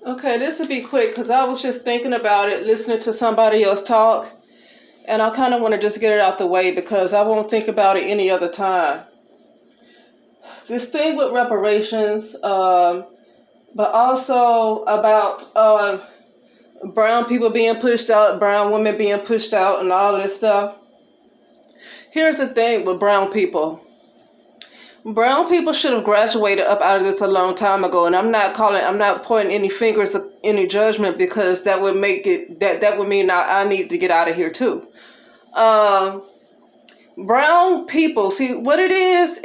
Okay, this will be quick because I was just thinking about it, listening to somebody else talk, and I kind of want to just get it out the way because I won't think about it any other time. This thing with reparations, but also about brown people being pushed out, brown women being pushed out, and all this stuff. Here's the thing with brown people. Brown people should have graduated up out of this a long time ago, and I'm not pointing any fingers of any judgment because that would make it that would mean I need to get out of here too. Um, Brown people, see what it is,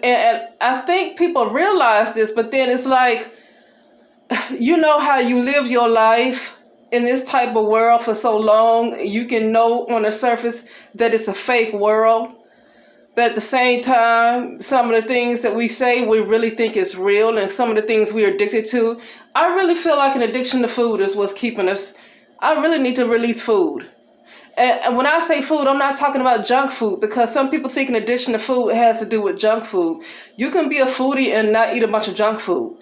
and I think people realize this, but then it's like, you know how you live your life in this type of world for so long, you can know on the surface that it's a fake world. But at the same time, some of the things that we say, we really think is real, and some of the things we're addicted to. I really feel like an addiction to food is what's keeping us. I really need to release food. And when I say food, I'm not talking about junk food, because some people think an addiction to food has to do with junk food. You can be a foodie and not eat a bunch of junk food.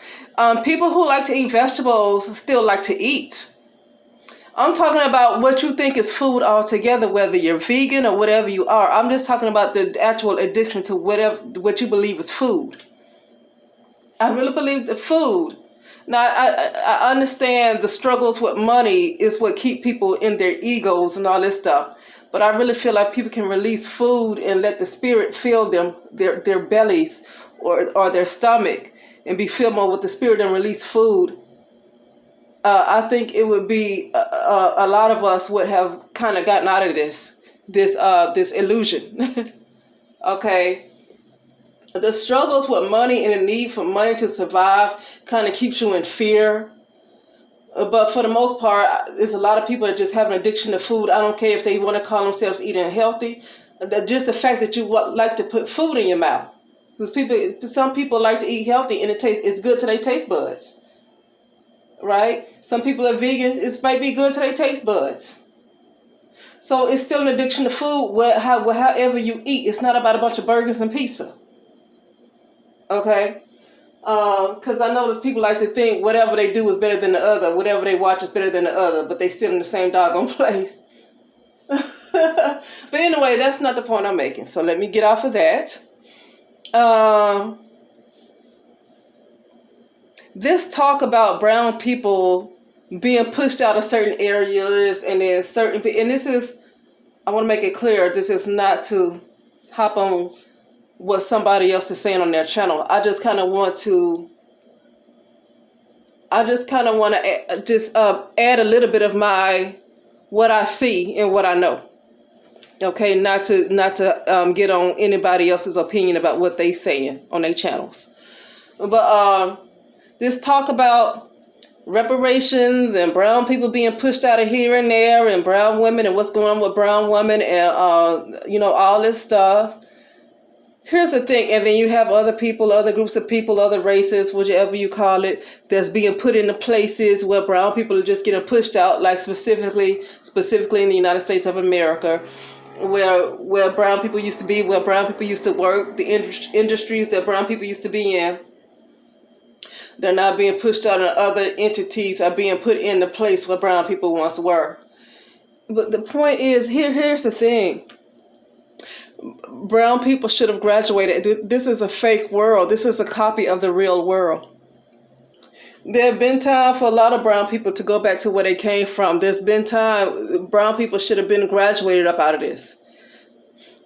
People who like to eat vegetables still like to eat. I'm talking about what you think is food altogether, whether you're vegan or whatever you are. I'm just talking about the actual addiction to what you believe is food. I really believe the food. Now, I understand the struggles with money is what keep people in their egos and all this stuff. But I really feel like people can release food and let the spirit fill them, their bellies or their stomach, and be filled more with the spirit and release food. I think it would be a lot of us would have kind of gotten out of this illusion. Okay, the struggles with money and the need for money to survive kind of keeps you in fear. But for the most part, there's a lot of people that just have an addiction to food. I don't care if they want to call themselves eating healthy. Just the fact that you like to put food in your mouth, because some people like to eat healthy and it's good to their taste buds. Right? Some people are vegan. It might be good to their taste buds. So it's still an addiction to food. However you eat, it's not about a bunch of burgers and pizza. Okay? Because I notice people like to think whatever they do is better than the other. Whatever they watch is better than the other. But they still in the same doggone place. But anyway, that's not the point I'm making. So let me get off of that. This talk about brown people being pushed out of certain areas and then and this is, I want to make it clear, this is not to hop on what somebody else is saying on their channel. I just kind of want to add a little bit of what I see and what I know. Okay, not to get on anybody else's opinion about what they saying on their channels. But this talk about reparations and brown people being pushed out of here and there, and brown women and what's going on with brown women, and all this stuff. Here's the thing, and then you have other people, other groups of people, other races, whichever you call it, that's being put into places where brown people are just getting pushed out, like specifically in the United States of America, where brown people used to be, where brown people used to work, the industries that brown people used to be in. They're not being pushed out, and other entities are being put in the place where brown people once were. But the point is, here's the thing. Brown people should have graduated. This is a fake world. This is a copy of the real world. There have been time for a lot of brown people to go back to where they came from. There's been time, brown people should have been graduated up out of this.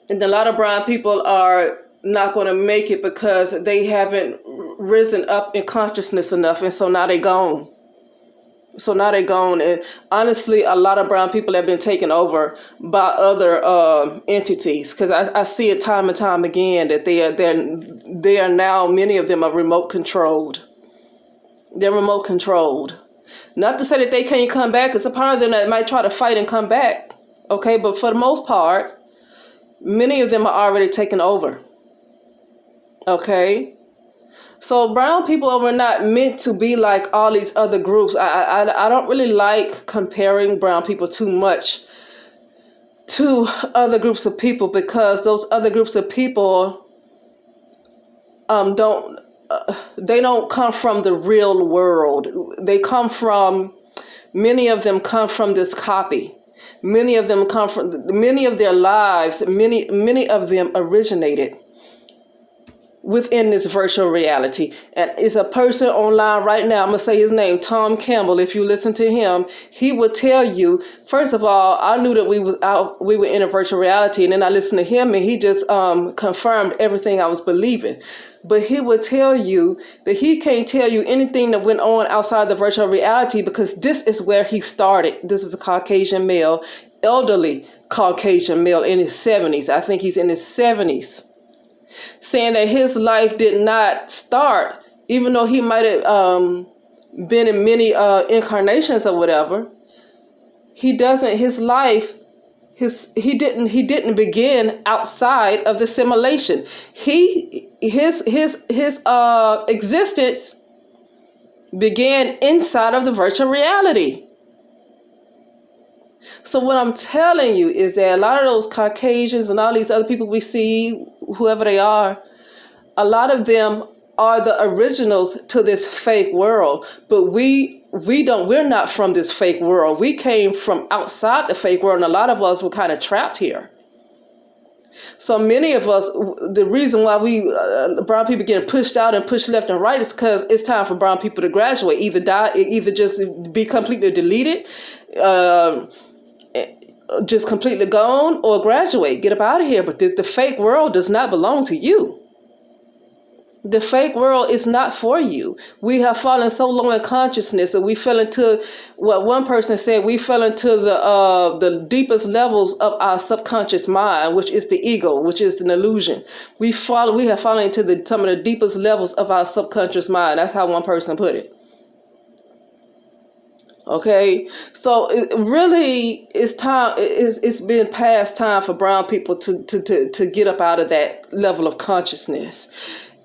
And a lot of brown people are not going to make it because they haven't risen up in consciousness enough, and so now they gone. And honestly, a lot of brown people have been taken over by other entities, because I see it time and time again that they are now, many of them are remote controlled. They're remote controlled. Not to say that they can't come back, because a part of them that might try to fight and come back. Okay, but for the most part, many of them are already taken over. Okay. So brown people were not meant to be like all these other groups. I don't really like comparing brown people too much to other groups of people, because those other groups of people don't they don't come from the real world. They come from, many of them come from this copy. Many of them come from, many of their lives, many of them originated within this virtual reality. And it's a person online right now, I'm gonna say his name, Tom Campbell. If you listen to him, he would tell you, first of all, I knew that we were in a virtual reality, and then I listened to him and he just confirmed everything I was believing. But he would tell you that he can't tell you anything that went on outside the virtual reality, because this is where he started. This is a Caucasian male, elderly Caucasian male in his 70s. I think he's in his 70s. Saying that his life did not start, even though he might have been in many incarnations or whatever. He doesn't. His life, he didn't begin outside of the simulation. His existence began inside of the virtual reality. So what I'm telling you is that a lot of those Caucasians and all these other people we see, whoever they are, a lot of them are the originals to this fake world. But we're not from this fake world. We came from outside the fake world, and a lot of us were kind of trapped here. So many of us, the reason why we brown people getting pushed out and pushed left and right is because it's time for brown people to graduate, either die, either just be completely deleted, just completely gone, or graduate, get up out of here. But the fake world does not belong to you. The fake world is not for you. We have fallen so low in consciousness, and we fell into what one person said. We fell into the deepest levels of our subconscious mind, which is the ego, which is an illusion. We have fallen into some of the deepest levels of our subconscious mind. That's how one person put it. Okay, so it really is time. It's been past time for brown people to get up out of that level of consciousness.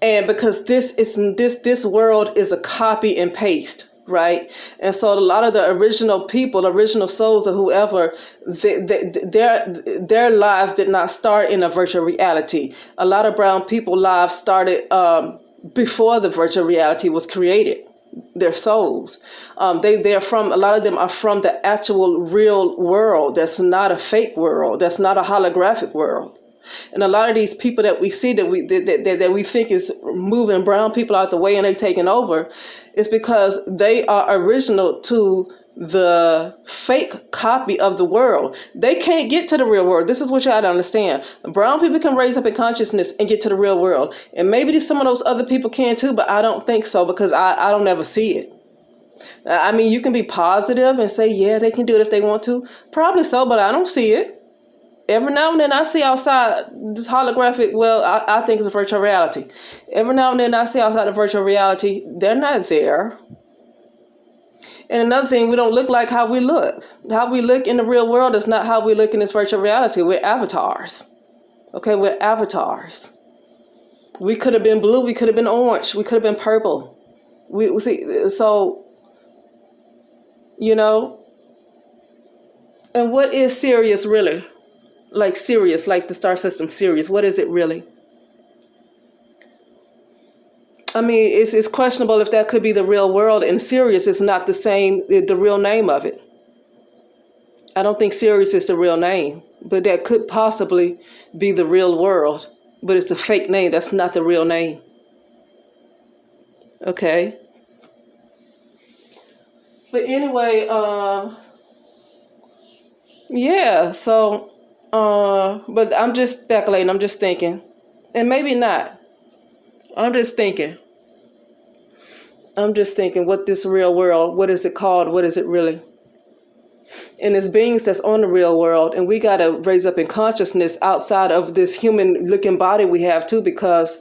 And because this world is a copy and paste, right? And so a lot of the original people, original souls or whoever, their lives did not start in a virtual reality. A lot of brown people lives started before the virtual reality was created. Their souls, they're from, a lot of them are from the actual real world. That's not a fake world. That's not a holographic world. And a lot of these people that we see that we think is moving brown people out the way and they taking over, is because they are original to the fake copy of the world. They can't get to the real world. This is what you got to understand. Brown people can raise up in consciousness and get to the real world. And maybe some of those other people can too, but I don't think so, because I don't ever see it. I mean, you can be positive and say, yeah, they can do it if they want to. Probably so, but I don't see it. Every now and then I see outside this holographic, well, I think it's a virtual reality. Every now and then I see outside the virtual reality, they're not there. And another thing, we don't look like how we look. How we look in the real world is not how we look in this virtual reality. We're avatars. Okay, we're avatars. We could have been blue, we could have been orange, we could have been purple. We see, so, you know, and what is Sirius really? Like Sirius, like the star system Sirius, what is it really? I mean, it's questionable if that could be the real world, and Sirius is not the real name of it. I don't think Sirius is the real name, but that could possibly be the real world, but it's a fake name. That's not the real name. Okay. But anyway, yeah, so, but I'm just speculating, I'm just thinking, and maybe not. I'm just thinking what this real world, what is it called? What is it really? And it's beings that's on the real world, and we got to raise up in consciousness outside of this human looking body we have too, because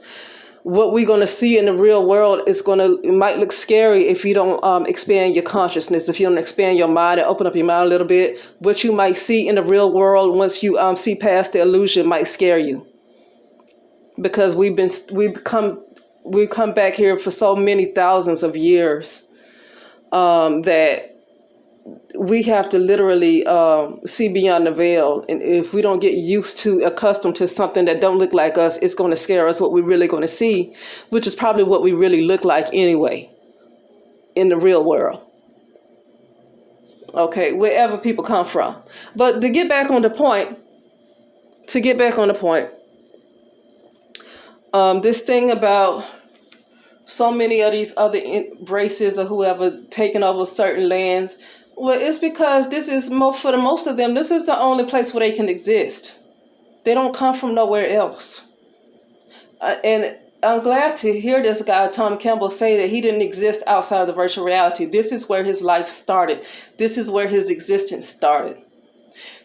what we're going to see in the real world it might look scary if you don't expand your consciousness, if you don't expand your mind and open up your mind a little bit. What you might see in the real world, once you see past the illusion, might scare you. Because we've come back here for so many thousands of years that we have to literally see beyond the veil. And if we don't get used to, accustomed to something that don't look like us, it's going to scare us what we're really going to see, which is probably what we really look like anyway in the real world. Okay, wherever people come from. But to get back on the point, this thing about so many of these other races or whoever taking over certain lands, well, it's because this is for the most of them, this is the only place where they can exist. They don't come from nowhere else. And I'm glad to hear this guy, Tom Campbell, say that he didn't exist outside of the virtual reality. This is where his life started. This is where his existence started.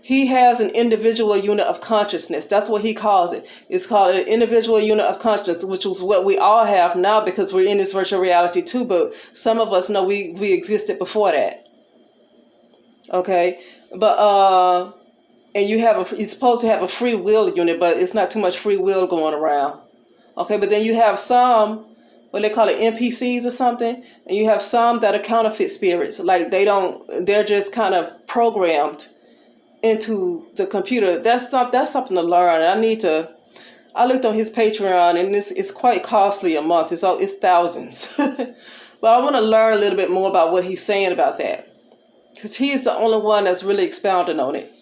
He has an individual unit of consciousness. That's what he calls it. It's called an individual unit of consciousness, which is what we all have now because we're in this virtual reality too. But some of us know we existed before that. Okay, but and you're supposed to have a free will unit, but it's not too much free will going around. Okay, but then you have some, what they call it, NPCs or something, and you have some that are counterfeit spirits. Like they're just kind of programmed into the computer. That's something to learn. I looked on his Patreon, and it's quite costly a month. It's thousands. But I want to learn a little bit more about what he's saying about that, because he's the only one that's really expounding on it.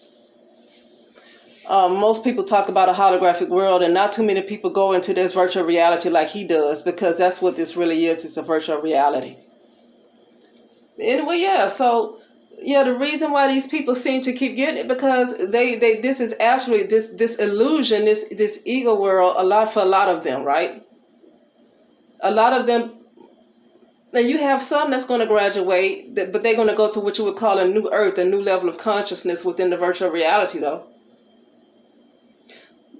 Most people talk about a holographic world, and not too many people go into this virtual reality like he does, because that's what this really is. It's a virtual reality. Anyway, yeah, so the reason why these people seem to keep getting it, because this is actually this illusion, this ego world, for a lot of them, right? A lot of them. And you have some that's going to graduate, but they're going to go to what you would call a new earth, a new level of consciousness within the virtual reality, though.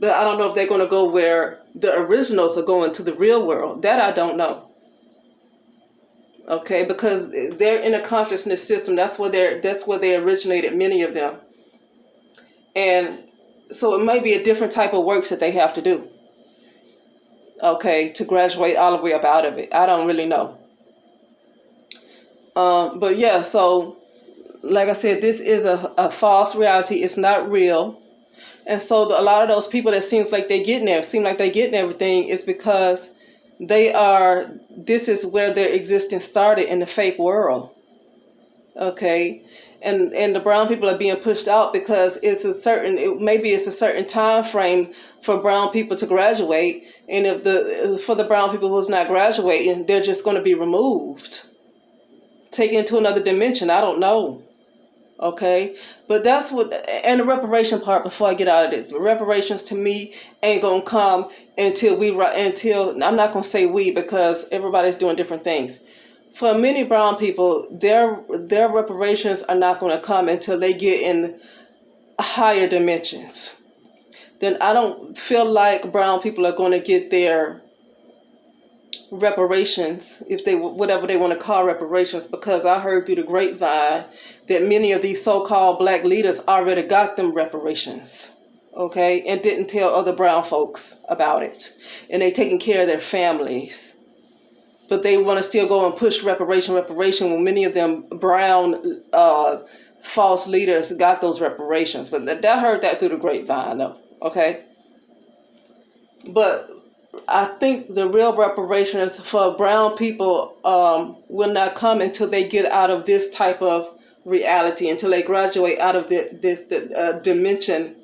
But I don't know if they're going to go where the originals are going, to the real world. That I don't know. Okay, because they're in a consciousness system. That's where they originated, many of them. And so it may be a different type of works that they have to do. Okay, to graduate all the way up out of it. I don't really know. But yeah, so like I said, this is a false reality. It's not real. And so a lot of those people that seem like they're getting everything is because this is where their existence started, in the fake world. Okay. And the brown people are being pushed out because maybe it's a certain time frame for brown people to graduate. And for the brown people who's not graduating, they're just going to be removed, taken into another dimension. I don't know. Okay, but that's and the reparation part, before I get out of this, reparations to me ain't gonna come until I'm not gonna say we, because everybody's doing different things. For many brown people, their reparations are not gonna come until they get in higher dimensions. Then I don't feel like brown people are gonna get their reparations, whatever they want to call reparations, because I heard through the grapevine that many of these so-called black leaders already got them reparations, okay, and didn't tell other brown folks about it, and they taking care of their families, but they want to still go and push reparation when many of them brown false leaders got those reparations. But I heard that through the grapevine, though. Okay, but I think the real reparations for brown people will not come until they get out of this type of reality, until they graduate out of this dimension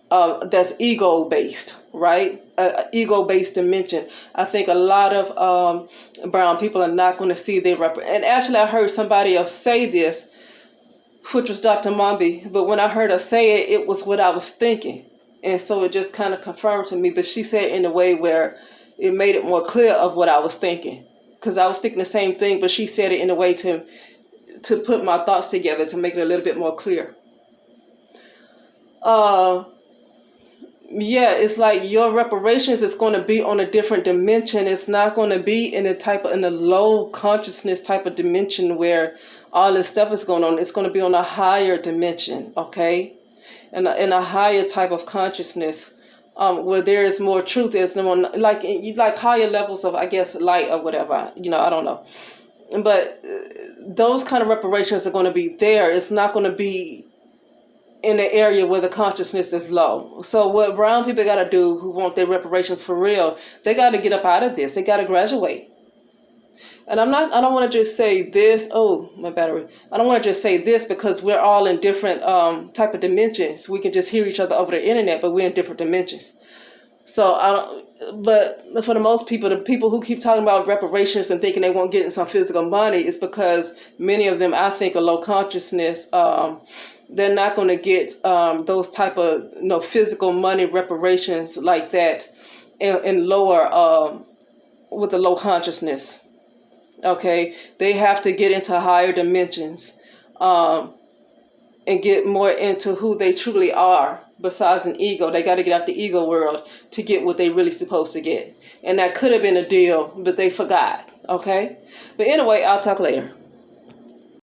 that's ego-based, right? Ego-based dimension. I think a lot of brown people are not going to see their and actually I heard somebody else say this, which was Dr. Mombi, but when I heard her say it, it was what I was thinking. And so it just kind of confirmed to me, but she said it in a way where it made it more clear of what I was thinking. Because I was thinking the same thing, but she said it in a way to put my thoughts together, to make it a little bit more clear. It's like your reparations is going to be on a different dimension. It's not going to be in a low consciousness type of dimension where all this stuff is going on. It's going to be on a higher dimension, okay? In a higher type of consciousness, where there is more truth. There's no more like higher levels of, I guess, light or whatever. I don't know. But those kind of reparations are going to be there. It's not going to be in the area where the consciousness is low. So what brown people got to do who want their reparations for real, they got to get up out of this. They got to graduate. And I don't want to just say this. Oh, my battery. I don't want to just say this because we're all in different type of dimensions. We can just hear each other over the internet, but we're in different dimensions. So but for the most people, the people who keep talking about reparations and thinking they won't get some physical money is because many of them, I think, are low consciousness. They're not going to get those type of physical money reparations like that in lower with a low consciousness. Okay, they have to get into higher dimensions and get more into who they truly are. Besides an ego, they got to get out the ego world to get what they really supposed to get. And that could have been a deal, but they forgot. Okay, but anyway, I'll talk later.